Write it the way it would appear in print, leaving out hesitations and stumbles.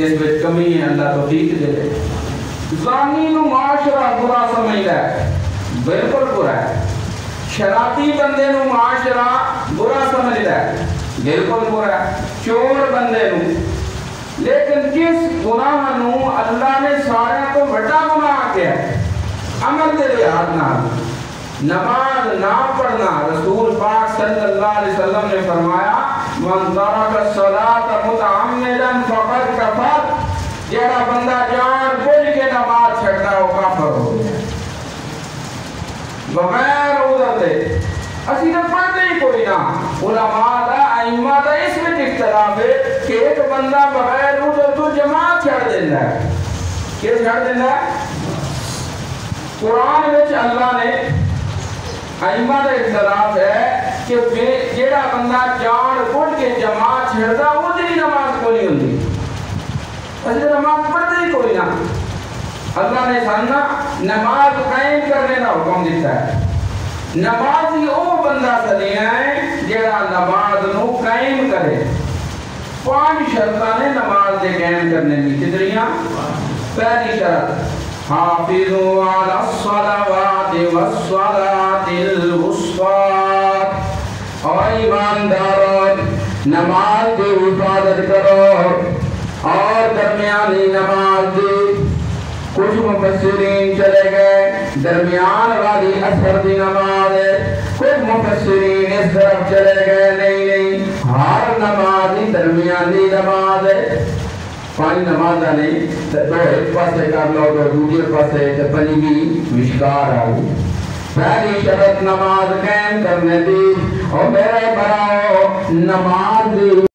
جس میں کمی ہے اللہ توفیق دے دے. زانی نو معاشرہ برا سمجھتا ہے، بالکل برا ہے. شراطی بندے نو معاشرہ برا سمجھتا ہے، بالکل برا ہے. چور بندے نو، لیکن کس گناہ نو اللہ نے سارے کو بڑا گناہ کیا ہے؟ عمل دے لحاظ نال نماز نہ پڑھنا. رسول پاک صلی اللہ علیہ وسلم نے فرمایا من ترک الصلاۃ متعمدا فقد کفر. جڑا بندہ جان بوجھ کے نماز چھڑتا ہے وہ کافر ہو گیا بغیر عذر دے. اسی تو پڑھتے ہی کوئی نہ. علماء دا ائمہ دا اس میں اختلاف ہے کہ ایک بندہ بغیر عذر تو جماعت چھڑ دینا ہے. کیا چھڑ دینا ہے؟ قرآن میں اللہ نے ائمہ دا اختلاف ہے کہ جیڑا بندہ جان بوجھ کے جماعت چھڑتا وہ دی نماز کو نہیں ہوتی. اسی نماز پڑھتے ہی کوئی نہ. اللہ نے ساننا نماز قائم کرنے کا حکم دیتا ہے. نمازی او بندہ سلینا ہے جیڑا نماز نو قائم کرے. 5 شرطاں نے نماز دے قائم کرنے کی. کتنیاں؟ پہلی شرط حافظوا علی الصلوات والصلاۃ الوسطی. اور ایمانداروں نماز کی حفاظت کرو اور درمیانی نماز دی. کچھ مفسرین چلے گئے درمیان والی اثر دی نماز ہے، کچھ مفسرین اس طرف چلے گئے نہیں ہر نماز ہی درمیانی نماز ہے. 5 نماز نہیں دو ایک پاسے کر لو تو دوسرے پاسے تے پنجویں مشکار آ گئی. پہلی شرط نماز قائم کرنے دی. اور میرے بھراؤ نماز دی